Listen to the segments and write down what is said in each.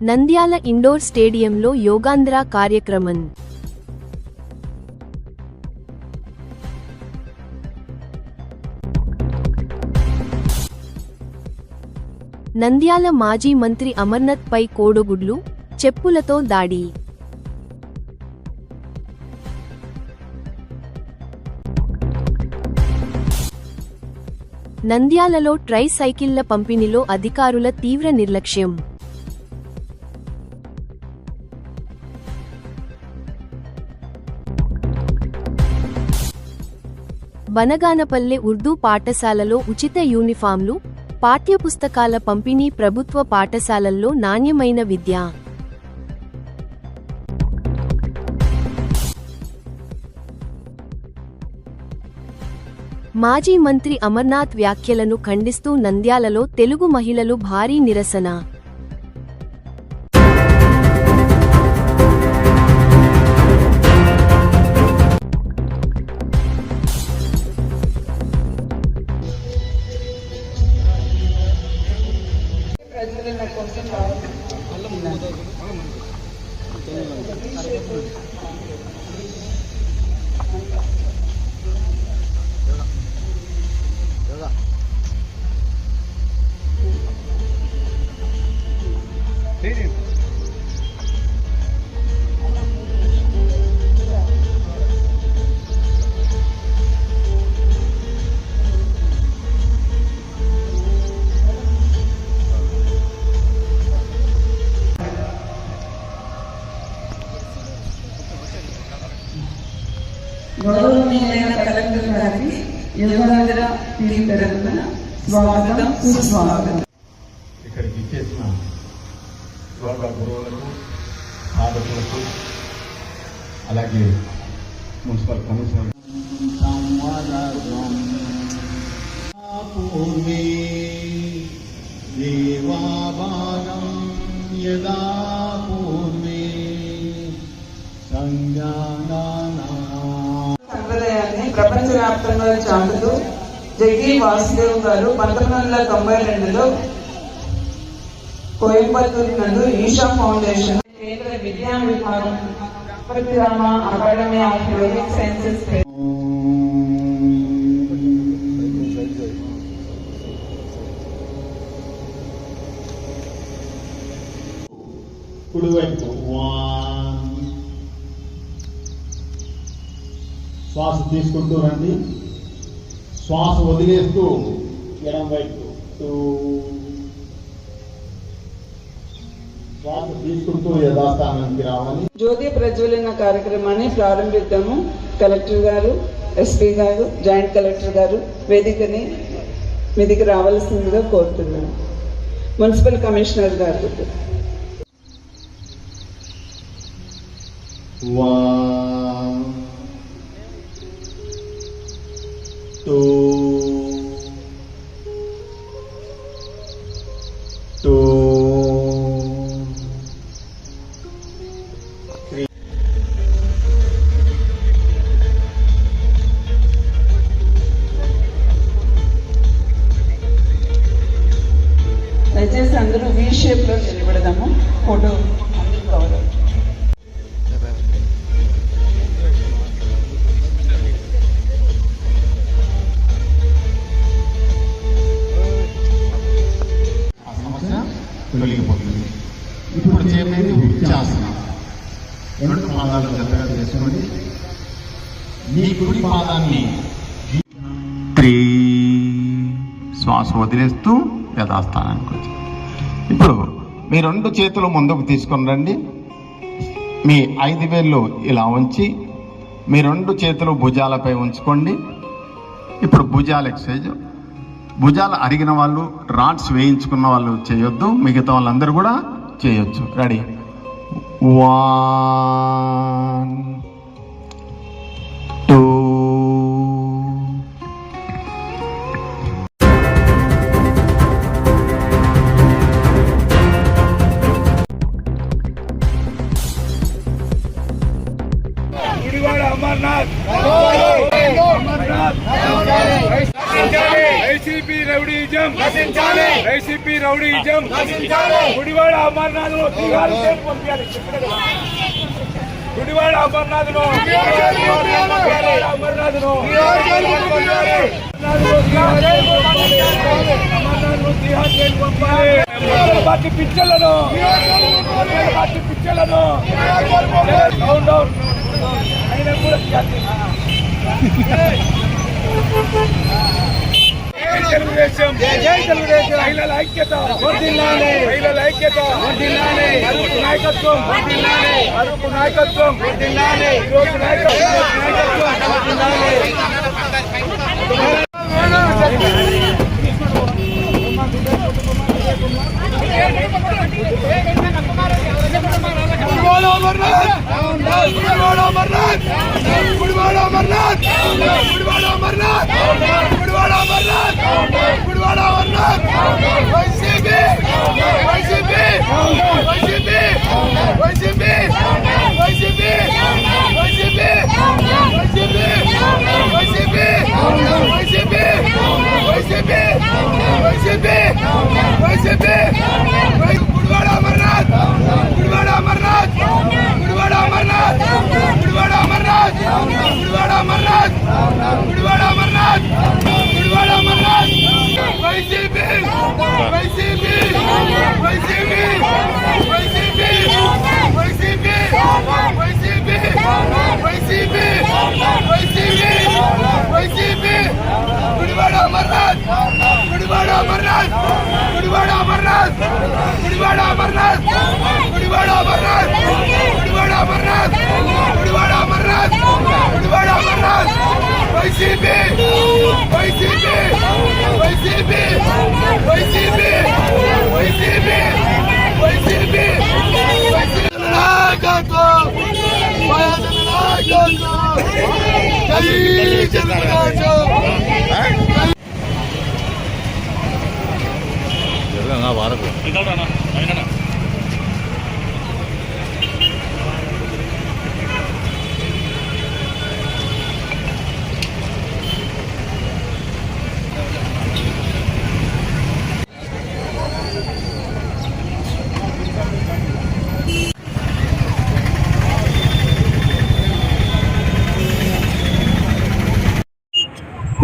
Nandyal indoor స్టేడియంలో యోగాంధ్ర కార్యక్రమం. నంద్యాల మాజీ మంత్రి అమర్నాథ్ పై కోడిగుడ్లు, చెప్పులతో దాడి. నంద్యాలలో ట్రై సైకిళ్ల పంపిణీలో అధికారుల తీవ్ర నిర్లక్ష్యం. బనగానపల్లె ఉర్దూ పాఠశాలలో ఉచిత యూనిఫామ్లు, పాఠ్యపుస్తకాల పంపిణీ. ప్రభుత్వ పాఠశాలల్లో నాణ్యమైన విద్య. మాజీ మంత్రి అమర్నాథ్ వ్యాఖ్యలను ఖండిస్తూ నంద్యాలలో తెలుగు మహిళలు భారీ నిరసన. గౌరవనీయులైన కలెక్టర్ గారికి యోగాంధ్ర టీం తరఫున స్వాగతం, సుస్వాగతం. ఇక్కడికి ఇచ్చేసిన యోగా గురువులకు, సాధకులకు, అలాగే మున్సిపల్ కమిషనర్ సంప్రదాయాన్ని ప్రపంచవ్యాప్తంగా చాటుతూ జగ్గి వాసుదేవ్ గారు 1992లో కోయంబత్తూరు నందు ఈషా ఫౌండేషన్ కేంద్ర విద్యా విభాగం Parashurama academy of Vedic sciences కుడివైపు శ్వాస తీసుకుంటూ రండి, శ్వాస వదిలేస్తూ ఎడం వైపు శ్వాస తీసుకుంటూ యథాస్థానానికి రావాలి. జ్యోతి ప్రజ్వలన కార్యక్రమాన్ని ప్రారంభిద్దాము. కలెక్టర్ గారు, ఎస్పీ గారు, జాయింట్ కలెక్టర్ గారు వేదికని మీదికి రావాల్సిందిగా కోరుతున్నాను. మున్సిపల్ కమిషనర్ గారు. 1 2 2 3 దయచేసి అందరూ వి షేప్ లో నిలబడదాము. ఫోటో అందరూ కావాలి. తొలగిపోతుంది. ఇప్పుడు చేయలేదు ఉచ్చాసనం. 2 పాదాలు జతగా చేసుకోండి. మీ కుడి పాదాన్ని 3 శ్వాస వదిలేస్తూ యథాస్థానానికి వచ్చి ఇప్పుడు మీ 2 చేతులు ముందుకు తీసుకొని రండి. మీ 5 వేళ్ళు ఇలా ఉంచి మీ 2 చేతులు భుజాలపై ఉంచుకోండి. ఇప్పుడు భుజాల ఎక్సర్సైజ్. భుజాలు అరిగిన వాళ్ళు, రాడ్స్ వేయించుకున్న వాళ్ళు చేయొద్దు, మిగతా వాళ్ళందరూ కూడా చేయొచ్చు. Ready? 1 2 Amarnath YCP rowdyism YCP rowdyism Gudivada Amarnath Gudivada Amarnath party పిచ్చలను డౌన్ డౌన్ అయినా కూడా తెలుగుదేశం జై తెలుగుదేశం మహిళల ఐక్యత మహిళల ఐక్యత అరుపు నాయకత్వం అరుపు నాయకత్వం ఈరోజు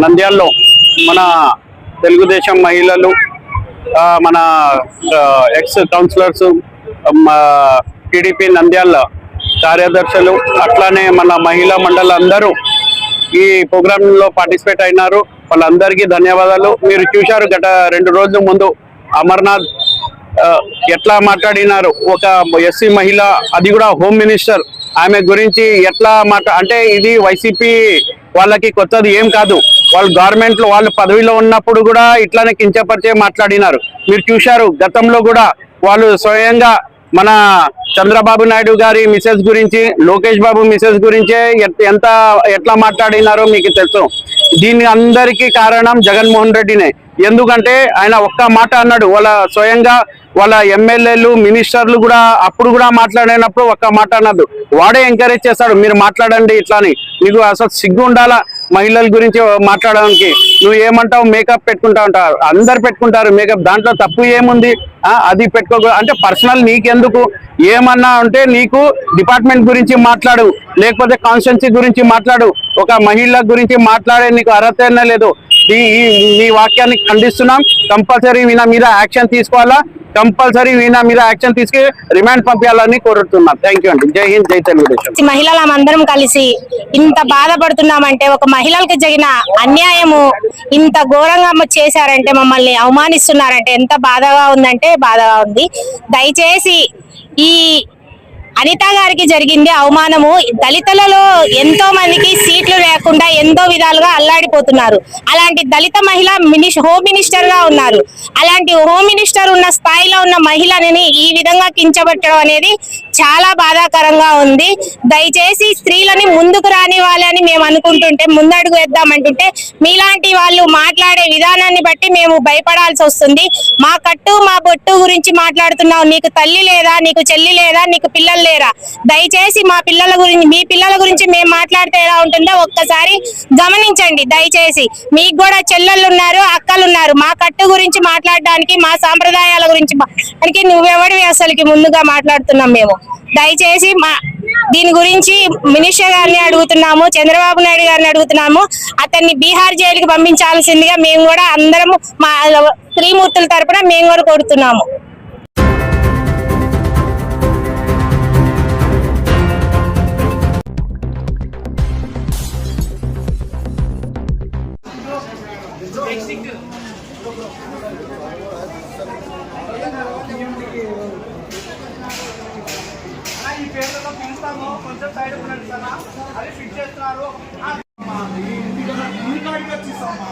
నంద్యాలలో మన తెలుగుదేశం మహిళలు మన ఎక్స్ కౌన్సిలర్స్ టీడీపీ నంద్యాల కార్యదర్శులు అట్లానే మన మహిళా మండలి అందరూ ఈ ప్రోగ్రాంలో పార్టిసిపేట్ అయినారు. వాళ్ళందరికీ ధన్యవాదాలు. మీరు చూశారు గత 2 రోజుల ముందు అమర్నాథ్ ఎట్లా మాట్లాడినారు. ఒక ఎస్సీ మహిళ, అది కూడా హోమ్ మినిస్టర్, ఆమె గురించి ఎట్లా అంటే ఇది వైసీపీ వాళ్ళకి కొత్తది ఏం కాదు. వాళ్ళు గవర్నమెంట్ లో వాళ్ళు పదవిలో ఉన్నప్పుడు కూడా ఇట్లానే కించపరిచే మాట్లాడినారు. మీరు చూశారు గతంలో కూడా వాళ్ళు స్వయంగా మన చంద్రబాబు నాయుడు గారి మిసెస్ గురించి, లోకేష్ బాబు మిసెస్ గురించే ఎట్లా మాట్లాడినారో మీకు తెలుసు. దీని అందరికీ కారణం జగన్మోహన్ రెడ్డినే. ఎందుకంటే ఆయన ఒక్క మాట అన్నాడు. వాళ్ళ స్వయంగా వాళ్ళ ఎమ్మెల్యేలు, మినిస్టర్లు కూడా అప్పుడు కూడా మాట్లాడినప్పుడు ఒక్క మాట అన్నది. వాడే ఎంకరేజ్ చేస్తాడు, మీరు మాట్లాడండి ఇట్లాని. నీకు అసలు సిగ్గు ఉండాలా మహిళల గురించి మాట్లాడడానికి. నువ్వు ఏమంటావు, మేకప్ పెట్టుకుంటా ఉంటావు, అందరు పెట్టుకుంటారు మేకప్, దాంట్లో తప్పు ఏముంది? అది పెట్టుకో అంటే పర్సనల్ నీకెందుకు? ఏమన్నా అంటే నీకు డిపార్ట్మెంట్ గురించి మాట్లాడు, లేకపోతే కాన్స్టిట్యున్సీ గురించి మాట్లాడు. ఒక మహిళ గురించి మాట్లాడే నీకు అర్హత లేదు. ఈ వాక్యాన్ని ఖండిస్తున్నాం. కంపల్సరీ వీళ్ళ మీద యాక్షన్ తీసుకోవాలా, కంపల్సరీ వీళ్ళ మీద యాక్షన్ తీసుకు రిమాండ్ పంపించాలని కోరుతున్నాం. థ్యాంక్ యూ అండి. జై హింద్, జై తెలుగుదేశం. మహిళలందరం కలిసి ఇంత బాధపడుతున్నామంటే, ఒక మహిళలకు జరిగిన అన్యాయము ఇంత ఘోరంగా చేశారంటే, మమ్మల్ని అవమానిస్తున్నారంటే ఎంత బాధగా ఉందంటే బాధగా ఉంది. దయచేసి ఈ అనిత గారికి జరిగింది అవమానము. దళితులలో ఎంతో మందికి సీట్లు లేకుండా ఎంతో విధాలుగా అల్లాడిపోతున్నారు. అలాంటి దళిత మహిళ హోమ్ మినిస్టర్ గా ఉన్నారు. అలాంటి హోమ్ మినిస్టర్ ఉన్న స్థాయిలో ఉన్న మహిళని ఈ విధంగా కించబట్టడం అనేది చాలా బాధాకరంగా ఉంది. దయచేసి స్త్రీలని ముందుకు రానివ్వాలని మేము అనుకుంటుంటే, ముందడుగు వేద్దామంటుంటే మీలాంటి వాళ్ళు మాట్లాడే విధానాన్ని బట్టి మేము భయపడాల్సి వస్తుంది. మా కట్టు మా బొట్టు గురించి మాట్లాడుతున్నావు. నీకు తల్లి లేదా, నీకు చెల్లి లేదా, నీకు పిల్లలు లేరా? దయచేసి మా పిల్లల గురించి, మీ పిల్లల గురించి మేము మాట్లాడితే ఎలా ఉంటుందో ఒక్కసారి ఒకసారి గమనించండి దయచేసి. మీకు కూడా చెల్లెళ్ళు ఉన్నారు, అక్కలు ఉన్నారు. మా కట్టు గురించి మాట్లాడడానికి, మా సాంప్రదాయాల గురించి మాట్లాడడానికి నువ్వెవడివి అసలుకి ముందుగా మాట్లాడుతున్నాం మేము. దయచేసి దీని గురించి మినిస్టర్ గారిని అడుగుతున్నాము, చంద్రబాబు నాయుడు గారిని అడుగుతున్నాము. అతన్ని బీహార్ జైలుకి పంపించాల్సిందిగా మేము కూడా అందరము మా త్రిమూర్తుల తరపున మేము కూడా కోరుతున్నాము. ఈ పేర్లలో పిలుస్తాము, కొంచెం సైడ్ ఉండండి సార్. అది ఫిట్ చేస్తున్నారు. మీ కాడికి వచ్చిస్తామా,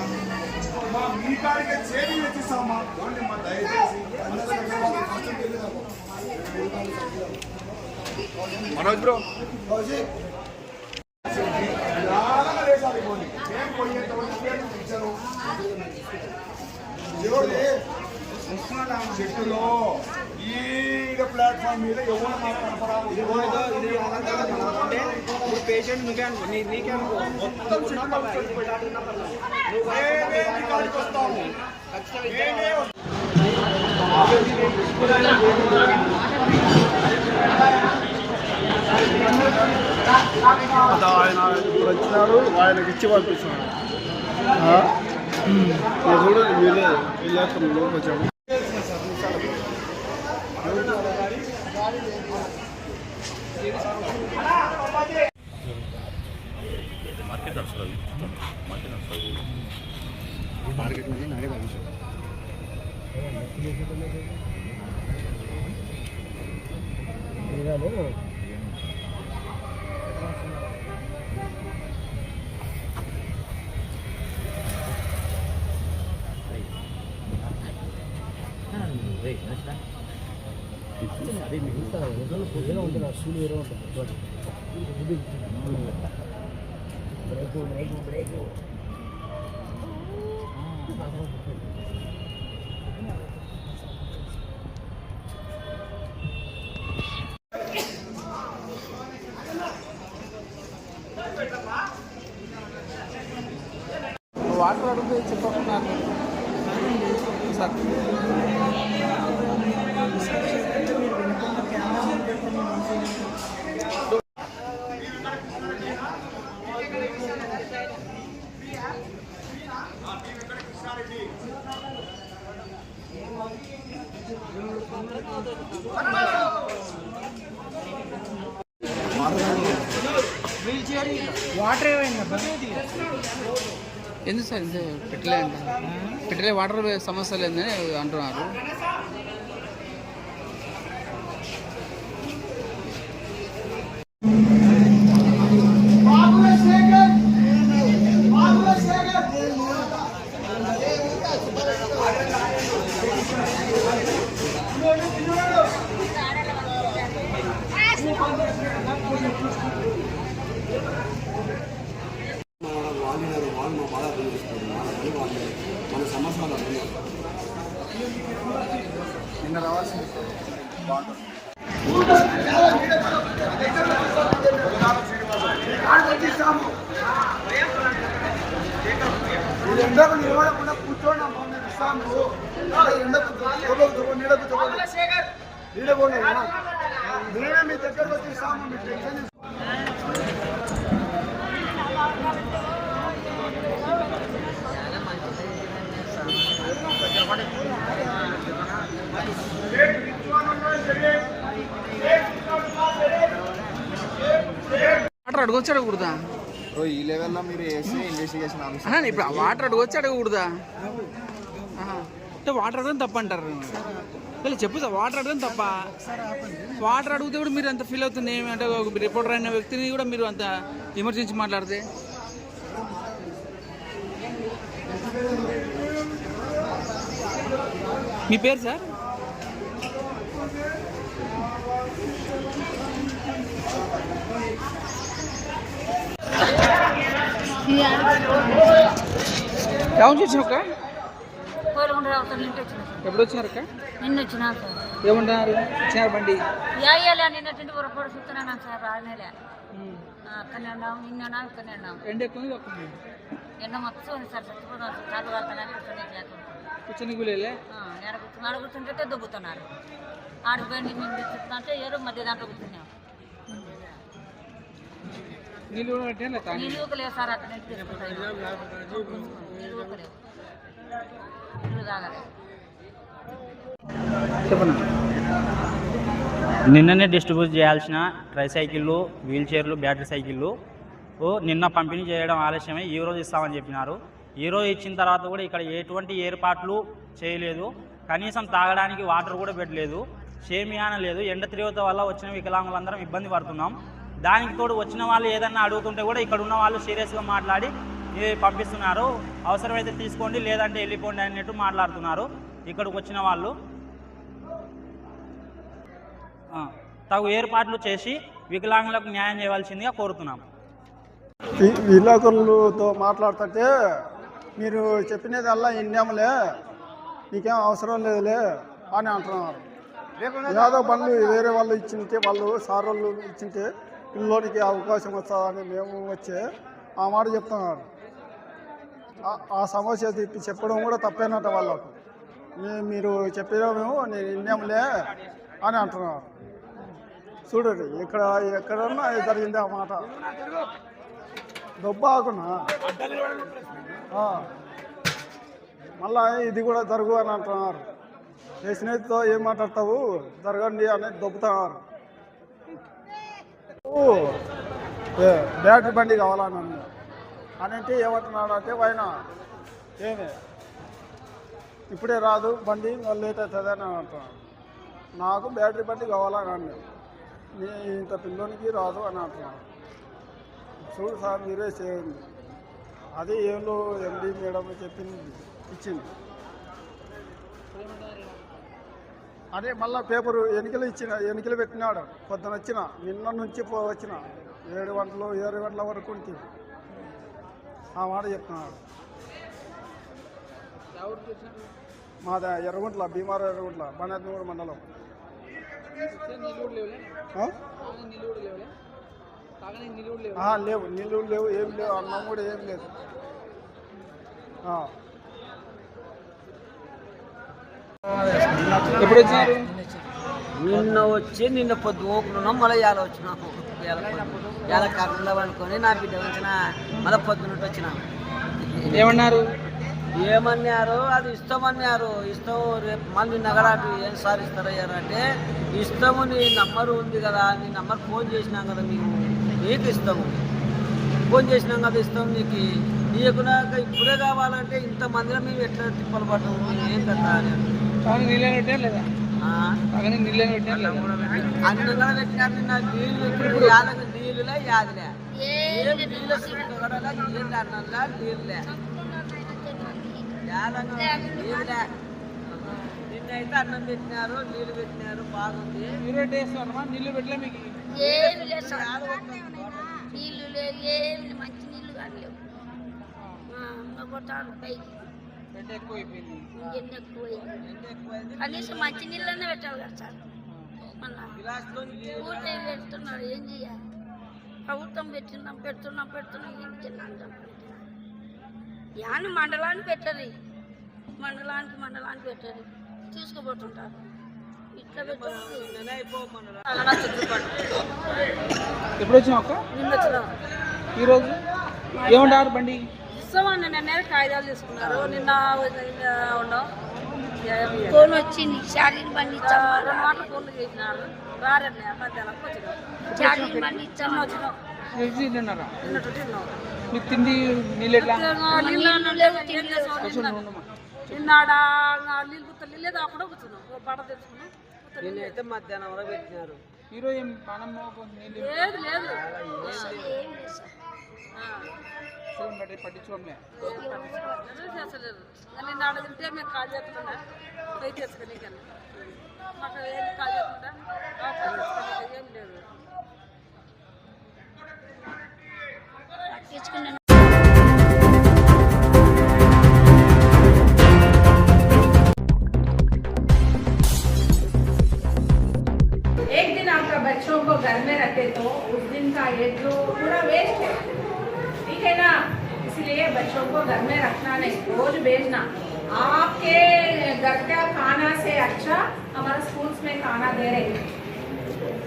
మీ కాడికి చేతి వచ్చిస్తామా. దయచేసి మనోజ్ బ్రో చెట్టులో ఈ ప్లాట్ఫామ్ మీద ఎవరు పేషెంట్ నీకే అనుకో, నీకే అనుకో, మొత్తం వస్తాము. ఆయన ఇప్పుడు వచ్చినారు, ఆయనకి ఇచ్చి పంపిస్తున్నాడు. చూడు వీళ్ళే వీళ్ళకి వచ్చాము. మార్కెట్ నుంచి నాడే పంపించాం. అదే మీకు పొద్దున ఉంటుంది, ఆ స్కూల్ వేరే ఉంటుంది. బ్రేకు వాటర్ అడిగితే చెప్పకుండా సార్. వాటర్ ఏమైందబ్బా? ఎందుకు సార్ ఇంత పెట్టలే వాటర్ సమస్య లేదని అంటున్నారు. మన సమస్యలు నిన్న రావాల్సింది ఎండకు నిలబడకుండా కూర్చోండి. మేమే మీ దగ్గరకు వచ్చి ఇస్తాము. మీ టెన్షన్ వాటర్ అడగొచ్చు అడగకూడదా? ఈ లెవెల్లో మీరు వేస్తే ఇన్వెస్టిగేషన్ ఆఫీసర్ ఇప్పుడు వాటర్ అడగొచ్చు అడగకూడదా? అంటే వాటర్ అడగడం తప్ప అంటారు. చెప్పు సార్, వాటర్ అడగడం తప్ప. వాటర్ అడిగితే కూడా మీరు అంత ఫీల్ అవుతుంది అంటే రిపోర్టర్ అయిన వ్యక్తిని కూడా మీరు అంత విమర్శించి మాట్లాడితే. మీ పేరు సార్? ఎవరు చూసాక ఎప్పుడు వచ్చారు అక్క? నిన్న వచ్చినా సార్. ఏమంటున్నారు? ఇచ్చినారు బండి? నిన్నటి పొరపాటు చూస్తున్నాను సార్. రానేలే అక్కడనే ఉన్నాం, నిన్న ఇక్కడనే ఉన్నాం. ఎండ ఎక్కువ ఉంది, తక్కువ ఉంది? ఎండ మొత్తం ఉంది సార్, చచ్చిపోతాం. చాలు కలుగుతానని కూర్చొని కూలేలే ఆడ కూర్చుంటే దొబ్బుతున్నారు. ఆడిపోయి నిన్ను చెప్తుంటే ఏదో మధ్య దాంట్లో కూర్చున్నాం. నీళ్ళు కూడా పెట్టినా తాగి నీళ్ళు ఊకలేవు సార్, అక్కడ నుంచి తీసుకుంటాం. నీళ్ళు ఊకలేవు, నీళ్ళు తాగలేవు. చెప్పండి. నిన్ననే డిస్ట్రిబ్యూట్ చేయాల్సిన ట్రైసైకిళ్ళు, వీల్ చైర్లు, బ్యాటరీ సైకిళ్ళు నిన్న పంపిణీ చేయడం ఆలస్యమై ఈరోజు ఇస్తామని చెప్పినారు. ఈరోజు ఇచ్చిన తర్వాత కూడా ఇక్కడ ఎటువంటి ఏర్పాట్లు చేయలేదు. కనీసం తాగడానికి వాటర్ కూడా పెట్టలేదు, షేమియాన లేదు. ఎండ తీవ్రత వల్ల వచ్చిన వికలాంగులందరం ఇబ్బంది పడుతున్నాం. దానికి తోడు వచ్చిన వాళ్ళు ఏదన్నా అడుగుతుంటే కూడా ఇక్కడ ఉన్న వాళ్ళు సీరియస్గా మాట్లాడి పంపిస్తున్నారు. అవసరమైతే తీసుకోండి, లేదంటే వెళ్ళిపోండి అన్నట్టు మాట్లాడుతున్నారు. ఇక్కడికి వచ్చిన వాళ్ళు తగు ఏర్పాట్లు చేసి వికలాంగులకు న్యాయం చేయవలసిందిగా కోరుతున్నాం. విలేకరులతో మాట్లాడుతుంటే మీరు చెప్పినదల్లా ఇన్నేమలే, నీకేం అవసరం లేదులే అని అంటున్నారు. ఏదో పనులు వేరే వాళ్ళు ఇచ్చింటే, వాళ్ళు సార్ వాళ్ళు ఇచ్చింటే పిల్లోనికి అవకాశం వస్తుందని మేము వచ్చి ఆ మాట చెప్తున్నారు. ఆ సమస్య చెప్పడం కూడా తప్పేనట వాళ్ళకు. మీరు చెప్పినామేమో నేను ఇన్నేమలే అని అంటున్నారు. చూడండి, ఎక్కడన్నా జరిగింది ఆ మాట. దొబ్బాకున్నా మళ్ళా ఇది కూడా జరుగు అని అంటున్నారు. ఏ స్నేహితుతో ఏం మాట్లాడతావు, జరగండి అనేది దొబ్బుతున్నారు. బ్యాటరీ బండి కావాలని అని అంటే ఏమంటున్నాడు అంటే ఆయన ఏమే ఇప్పుడే రాదు బండి, లేట్ అవుతుంది అని అంటున్నాడు. నాకు బ్యాటరీ బండి కావాలని అన్నాడు. ఇంత పిల్లోనికి రాదు అని అంటున్నాడు. చూడు సార్, మీరే చేయండి. అదే ఏళ్ళు ఎండి మేడం చెప్పింది, ఇచ్చింది. అదే మళ్ళీ పేపరు ఎన్నికలు పెట్టినాడు. పొద్దున వచ్చిన, నిన్న నుంచి వచ్చిన 7 గంటల వరకు ఉంటుంది. ఆ మాట చెప్తున్నాడు. మాది ఎర్రగుంట్ల, భీమార ఎర్రగుంట్ల, బనాత్మూరు మండలం. లేవు, నీళ్ళు లేవు, ఏం లేవు, అన్నం కూడా ఏం లేదు. ఎప్పుడు వచ్చారు? నిన్న వచ్చి నిన్న పొద్దు ఊపుకున్నాం, మళ్ళీ ఇవాళ వచ్చినాము. ఇవాళ కాకుండా అనుకొని నా బిడ్డ వచ్చిన మళ్ళీ పొద్దున్నట్టు వచ్చినా. ఏమన్నారు? ఏమన్నారు, అది ఇస్తామన్నారు. ఇస్తాము రేపు మళ్ళీ నగరాటు ఏం సార్ ఇస్తారయ్యారు అంటే, ఇస్తాము నీ నంబరు ఉంది కదా, నీ నంబర్ ఫోన్ చేసినాం కదా నీకు ఇస్తాము, ఫోన్ చేసినాం కదా ఇస్తాము నీకు. నీకున్నాక ఇప్పుడే కావాలంటే ఇంతమందిలో మేము ఎట్లా తిప్పలు పడ్డాము, ఏం కదా అని. నీళ్ళని పెట్టారు లేదా? నీళ్ళని పెట్టారు, అన్నం కూడా పెట్టినారు. నిన్న నీళ్ళు పెట్టిన యాదగా నీళ్ళులే యాదిలే, ఏం నీళ్ళ కూడా నీళ్ళు అన్నంలా నీళ్ళే యాదంగా నీళ్ళే. నిన్నైతే అన్నం పెట్టినారు, నీళ్ళు పెట్టినారు, బాగుంది. నీళ్ళు పెట్టలే మీకు? ఏమి లేదు సార్, నీళ్ళు లేదు, ఏమి మంచి నీళ్ళు కానీ లేవు. కొట్టారు పైకి, ఎండ ఎక్కువైపోయింది. ఎండ ఎక్కువైంది. కనీసం మంచి నీళ్ళనే పెట్టాలి కదా సార్. మళ్ళీ ఊరికే పెడుతున్నారు, ఏం చేయాలి? ప్రభుత్వం పెడుతున్నాం ఏం తిన్నాను. యాని మండలాన్ని పెట్టరు, మండలానికి పెట్టరు, తీసుకుపోతుంటారు. ఇట్లా ఎప్పుడు వచ్చినావు అక్క? నిన్న వచ్చినాం. ఈరోజు ఏమంటారు బండి? ఇస్తామని నిన్న కాగితాలు తీసుకున్నారు. నిన్న ఉండవు ఫోన్ వచ్చింది, చార్జింగ్ బండి ఇచ్చాము. 2 మాటలు ఫోన్లు చేసినారు, రారండి. మధ్యాహ్నం వచ్చినాం, చార్జింగ్ బండి ఇచ్చాము. వచ్చినాం నిన్నట్టు మీకు తిండి నీళ్ళు ఎట్లా? నిన్న నీళ్ళు గుర్తు లేదు, అప్పుడే కూర్చున్నాం, బట్ట తెచ్చుకున్నాం. నిన్నైతే మధ్యాహ్నం వరకు పెట్టినారు. ఈరోజు ఏం పానం లేదు లేదు పట్టించుకోలే చేస్తలేదు. నిన్న ఆడ తింటే మేము కాల్ చేస్తున్నా, పై చేసుకుని మాకు ఏం కాల్ చేయకుండా ఏం లేదు. एक दिन आपका बच्चों को घर में रखे तो उस दिन का एक जो पूरा को घर में रखना नहीं, रोज भेजना। आपके घर का खाना से अच्छा हमारे स्कूल्स में खाना दे रहे,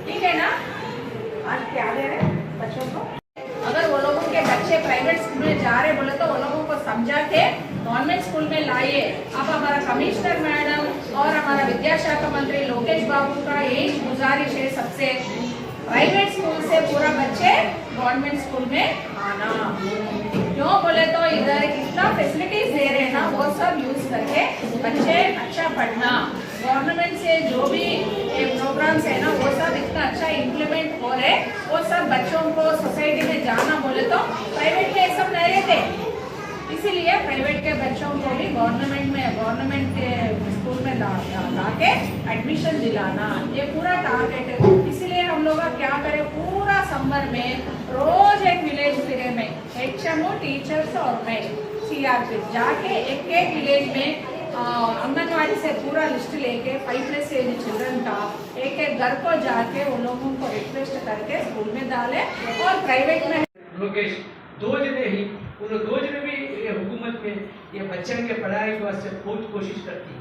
ठीक है ना? आज क्या दे रहे बच्चों को? अगर वो लोगों के बच्चे प्राइवेट स्कूल में जा रहे बोले तो वो लोगों को समझा के गवर्नमेंट स्कूल में लाइए। अब हमारा कमिश्नर मैडम और हमारा विद्याशाखा मंत्री लोकेश बाबू का यही गुजारिश है सबसे, प्राइवेट स्कूल से पूरा बच्चे गवर्नमेंट स्कूल में आना। क्यों बोले तो इधर इतना फैसिलिटीज दे रहे हैं ना, वो सब यूज करके बच्चे अच्छा पढ़ना। गवर्नमेंट से जो भी प्रोग्राम्स है ना वो सब इतना अच्छा इम्प्लीमेंट हो रहे, वो सब बच्चों को सोसाइटी में जाना बोले तो प्राइवेट के सब नहीं रहते, इसीलिए प्राइवेट के बच्चों को भी गवर्नमेंट के स्कूल में ला के एडमिशन दिलाना, ये पूरा टारगेट है। इसीलिए हम लोग क्या करें, पूरा समर में रोज एक विलेज फिरे में HM टीचर्स और मैं CRP जाके एक विलेज में आंगनवाड़ी से पूरा लिस्ट लेके 5+ एज चिल्ड्रन का एक घर को जाके उन लोगों को रिक्वेस्ट करके स्कूल में डाले। और प्राइवेट में लोकेश 2 जने ही, उन 2 जने भी ये हुकूमत में ये बच्चों के पढ़ाई के वास्ते बहुत कोशिश करती है।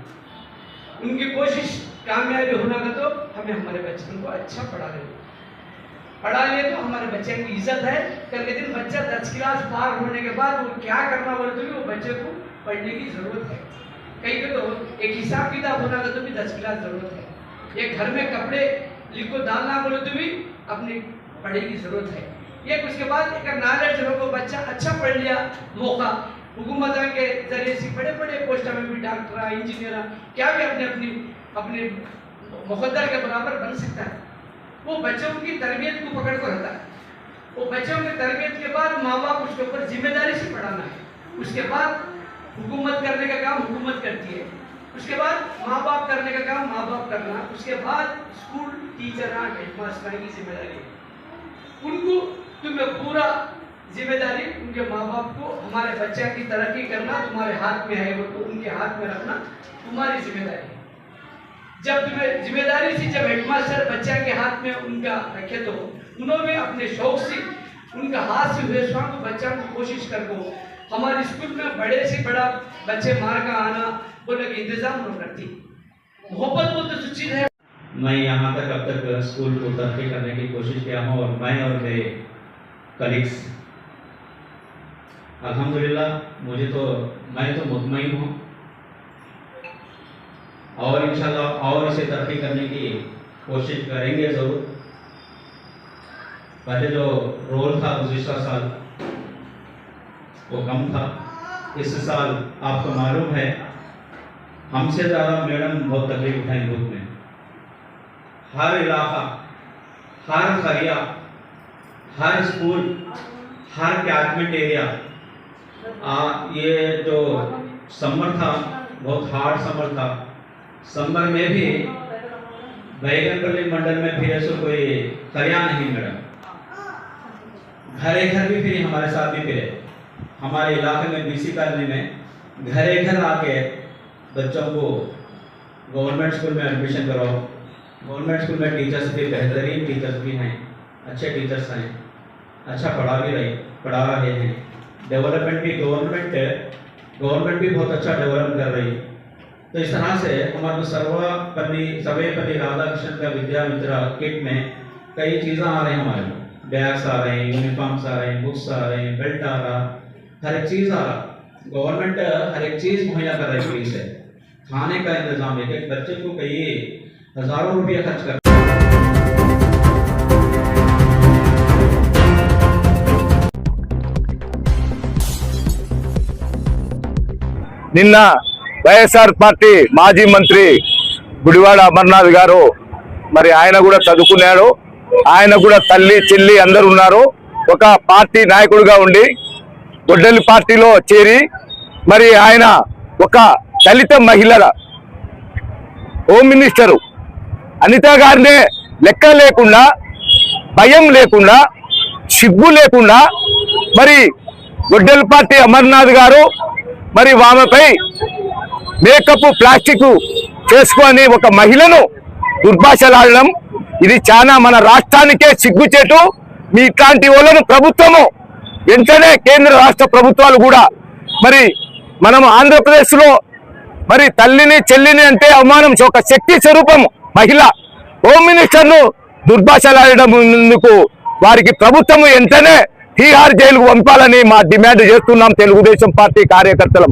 उनकी कोशिश कामयाबी होना का तो हमें हमारे बच्चों को अच्छा पढ़ा ले तो हमारे बच्चे की इज्जत है। कल के दिन बच्चा 10 क्लास पार होने के बाद वो क्या करना बोले तो भी वो बच्चे को पढ़ने की जरूरत है। कहीं पे तो एक हिसाब किताब होना तो भी 10 क्लास जरूरत है। एक घर में कपड़े लिखो डालना बोले तो भी अपनी पढ़ाई की जरूरत है। एक उसके बाद एक नॉलेज लोगों को बच्चा अच्छा पढ़ लिया, मौका हुकूमत के जरिए से बड़े बड़े पोस्टर में भी डॉक्टर इंजीनियर क्या भी अपने मुकद्दर के बराबर बन सकता है। वो बच्चों की तरबियत को पकड़ कर रहता है। वो बच्चों की तरबियत के बाद माँ बाप उसके ऊपर जिम्मेदारी से पढ़ाना है। उसके बाद हुकूमत करने का काम हुकूमत करती है, उसके बाद माँ बाप करने का काम माँ बाप करना, उसके बाद स्कूल टीचर हेडमास्टर की जिम्मेदारी है। उनको तुम्हें पूरा जिम्मेदारी उनके माँ बाप को हमारे बच्चे की तरक्की करना तुम्हारे हाथ में है, वो तो उनके हाथ में रखना तुम्हारी जिम्मेदारी है। जब तुम्हें जिम्मेदारी से जब हेडमास्टर बच्चे के हाथ में उनका रखे तो उन्होंने अपने शौक से उनका हाथ से हुए स्वांग बच्चा को कोशिश कर को हमारे स्कूल में बड़े से बड़ा बच्चे मार का आना बोले कि इंतजाम लोग करती। मोहब्बत वो तो चीज है। मैं यहाँ तक अब तक स्कूल को तरक्की करने की कोशिश किया हूँ और मैं और मेरे कलीग्स अल्हम्दुलिल्लाह मैं तो मुतमईन हूँ और इंशाल्लाह और इसे तरक्की करने की कोशिश करेंगे ज़रूर। पहले जो रोल था गुज़िश्ता साल वो कम था, इस साल आपको मालूम है हमसे ज़्यादा मैडम बहुत तकलीफ उठाई ग्रुप में। हर इलाका, हर खरिया, हर स्कूल, हर कैटमेंट एरिया, ये जो समर था बहुत हार्ड समर था। समर में भी बैगनपल्ली मंडल में फिर ऐसा कोई खरिया नहीं मैडम, घर भी फिर हमारे साथ भी फिरे। हमारे इलाके में BC कॉलोनी में घर आके बच्चों को गवर्नमेंट स्कूल में एडमिशन कराओ। गवर्नमेंट स्कूल में टीचर्स भी बेहतरीन टीचर्स भी हैं, अच्छे टीचर्स हैं, अच्छा पढ़ा रहे हैं। डेवलपमेंट भी गवर्नमेंट भी बहुत अच्छा डेवलप कर रही है। तो इस तरह से हमारे सर्वेपल्ली राधाकृष्णन का विद्या मित्र किट में कई चीज़ें आ रही हैं। हमारे बैग्स आ रहे हैं, यूनिफॉर्म्स आ रहे हैं, बुक्स आ रहे हैं, बेल्ट आ रहा, हर एक चीज़ आ रहा। गवर्नमेंट हर एक चीज़ मुहैया कर रही है फ्री से। खाने का इंतजाम है, एक बच्चे को कई हज़ारों रुपये खर्च कर। నిన్న వైఎస్ఆర్ పార్టీ మాజీ మంత్రి గుడివాడ అమర్నాథ్ గారు మరి ఆయన కూడా చదువుకున్నాడు. ఆయన కూడా తల్లి చెల్లి అందరూ ఉన్నారు. ఒక పార్టీ నాయకుడిగా ఉండి గొడ్డలి పార్టీలో చేరి మరి ఆయన ఒక దళిత మహిళల హోమ్ మినిస్టరు అనిత గారినే లెక్క లేకుండా, భయం లేకుండా, సిగ్గు లేకుండా మరి గొడ్డలి పార్టీ అమర్నాథ్ గారు మరి ఆమెపై మేకప్ ప్లాస్టిక్ చేసుకొని ఒక మహిళను దుర్భాషలాడడం ఇది చాలా మన రాష్ట్రానికే సిగ్గుచేటు. మీ ఇట్లాంటి వాళ్ళను ప్రభుత్వము వెంటనే కేంద్ర రాష్ట్ర ప్రభుత్వాలు కూడా మరి మనం ఆంధ్రప్రదేశ్లో మరి తల్లిని చెల్లిని అంటే అవమానం, ఒక శక్తి స్వరూపం మహిళ. హోమ్ మినిస్టర్ను దుర్భాషలాడడం ముందుకు వారికి ప్రభుత్వం వెంటనే తీహార్ జైలుకు పంపాలని మా డిమాండ్ చేస్తున్నాం తెలుగుదేశం పార్టీ కార్యకర్తలం.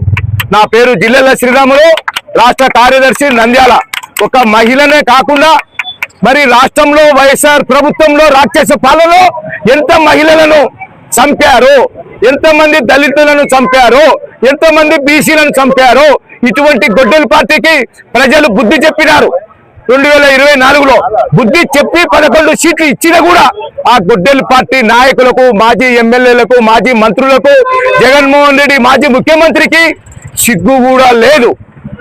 నా పేరు జిల్లెల శ్రీరాములు, రాష్ట్ర కార్యదర్శి నంద్యాల. ఒక మహిళనే కాకుండా మరి రాష్ట్రంలో వైఎస్ఆర్ ప్రభుత్వంలో రాక్షస పాలనలో ఎంత మహిళలను చంపారు, ఎంతమంది దళితులను చంపారు, ఎంతమంది బీసీలను చంపారు. ఇటువంటి గొడ్డల పార్టీకి ప్రజలు బుద్ధి చెప్పినారు. 2024లో బుద్ధి చెప్పి 11 సీట్లు ఇచ్చినా కూడా ఆ గొడ్డెల పార్టీ నాయకులకు, మాజీ ఎమ్మెల్యేలకు, మాజీ మంత్రులకు, జగన్మోహన్ రెడ్డి మాజీ ముఖ్యమంత్రికి సిగ్గు కూడా లేదు.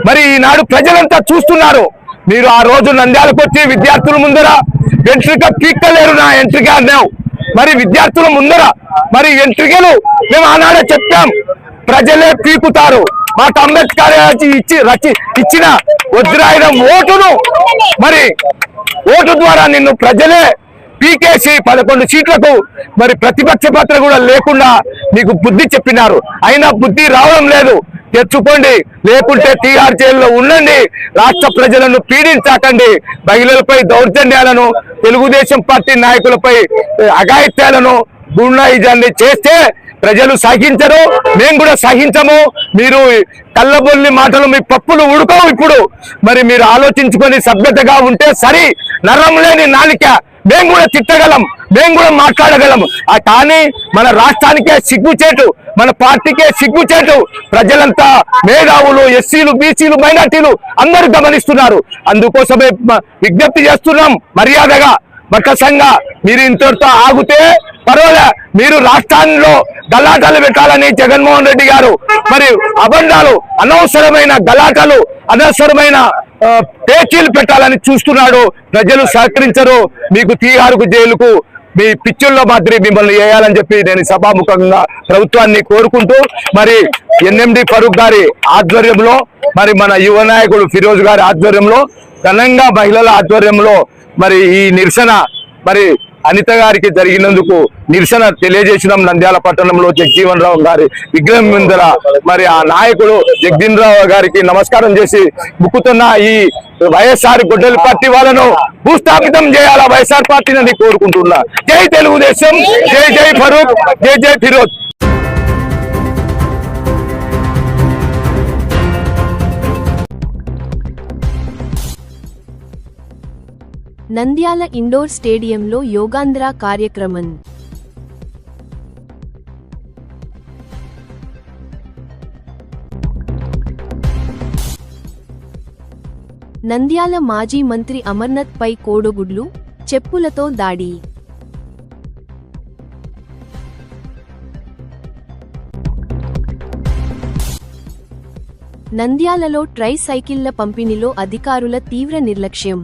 మరి ఈనాడు ప్రజలంతా చూస్తున్నారు. మీరు ఆ రోజు నంద్యాలకు వచ్చి విద్యార్థుల ముందర వెంట్రుక పీక్కలేరు, నా ఎంట్రిక అన్నావు. మరి విద్యార్థుల ముందర మరి వెంట్రికలు మేము ఆనాడే చెప్పాం, ప్రజలే పీకుతారు. మాకు అంబేద్కర్ ఇచ్చిన వజ్రాయుధం ఓటును మరి ఓటు ద్వారా నిన్ను ప్రజలే పీకేసి 11 సీట్లకు మరి ప్రతిపక్ష పాత్ర కూడా లేకుండా నీకు బుద్ధి చెప్పినారు. అయినా బుద్ధి రావడం లేదు. తెచ్చుకోండి, లేకుంటే తీహార్ జైల్లో ఉండండి. రాష్ట్ర ప్రజలను పీడించకండి. మహిళలపై దౌర్జన్యాలను, తెలుగుదేశం పార్టీ నాయకులపై అఘాయిత్యాలను, గుండాయిజాన్ని చేస్తే ప్రజలు సహించరు, మేము కూడా సహించము. మీరు కళ్ళబొల్లి మాటలు, మీ పప్పులు ఉడకవు. ఇప్పుడు మరి మీరు ఆలోచించుకొని సభ్యతగా ఉంటే సరి. నరం లేని నాలిక, మేము కూడా తిట్టగలం, మేము కూడా మాట్లాడగలం. కానీ మన రాష్ట్రానికే సిగ్గుచేటు, మన పార్టీకే సిగ్గుచేటు. ప్రజలంతా మేధావులు, ఎస్సీలు, బీసీలు, మైనార్టీలు అందరూ గమనిస్తున్నారు. అందుకోసమే విజ్ఞప్తి చేస్తున్నాం మర్యాదగా, బక్కసంగా మీరు ఇంతటితో ఆగితే పర్వాలే. మీరు రాష్ట్రాల్లో గలాటాలు పెట్టాలని జగన్మోహన్ రెడ్డి గారు మరి అబండాలు, అనవసరమైన గలాటాలు, అనవసరమైన పేచీలు పెట్టాలని చూస్తున్నాడు. ప్రజలు సహకరించరు. మీకు తీహారుకు జైలుకు మీ పిచ్చుల్లో మాదిరి మిమ్మల్ని వేయాలని చెప్పి నేను సభాముఖంగా ప్రభుత్వాన్ని కోరుకుంటూ, మరి ఎన్ఎండి ఫరూక్ గారి ఆధ్వర్యంలో, మరి మన యువ నాయకుడు ఫిరోజ్ గారి ఆధ్వర్యంలో, ఘనంగా మహిళల ఆధ్వర్యంలో మరి ఈ నిరసన మరి అనిత గారికి జరిగినందుకు నిరసన తెలియజేసినాం. నంద్యాల పట్టణంలో జగజీవన్ రావు గారి విగ్రహం ముందర మరి ఆ నాయకుడు జగజీవన్ రావు గారికి నమస్కారం చేసి ముక్కుతున్న ఈ వైఎస్ఆర్ గొడ్డలి పార్టీ వాళ్ళను భూస్థాపితం చేయాలా వైఎస్ఆర్ పార్టీని కోరుకుంటున్నా. జై తెలుగుదేశం, జై జై ఫరూక్, జై జై ఫిరోజ్. నంద్యాల ఇండోర్ స్టేడియంలో యోగాంధ్ర కార్యక్రమం. నంద్యాల మాజీ మంత్రి అమర్నాథ్ పై కోడిగుడ్లు, చెప్పులతో దాడి. నంద్యాలలో ట్రై సైకిళ్ల పంపిణీలో అధికారుల తీవ్ర నిర్లక్ష్యం.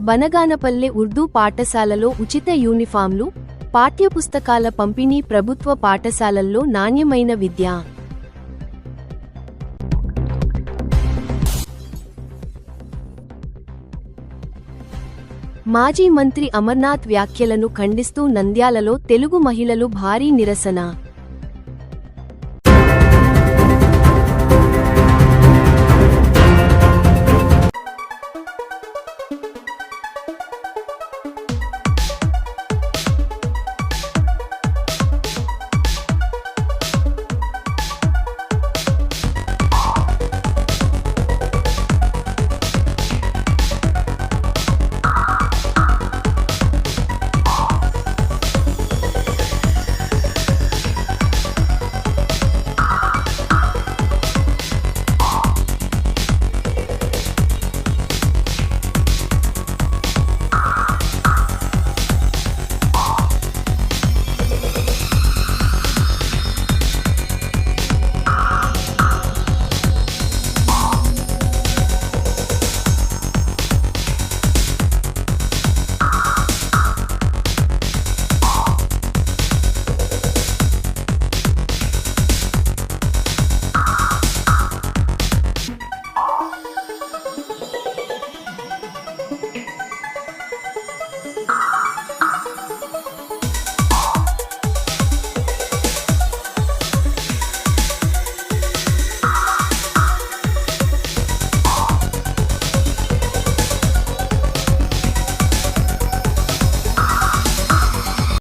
బనగానపల్లె ఉర్దూ పాఠశాలలో ఉచిత యూనిఫామ్లు, పాఠ్యపుస్తకాల పంపిణీ. ప్రభుత్వ పాఠశాలల్లో నాణ్యమైన విద్య. మాజీ మంత్రి అమర్నాథ్ వ్యాఖ్యలను ఖండిస్తూ నంద్యాలలో తెలుగు మహిళలు భారీ నిరసన.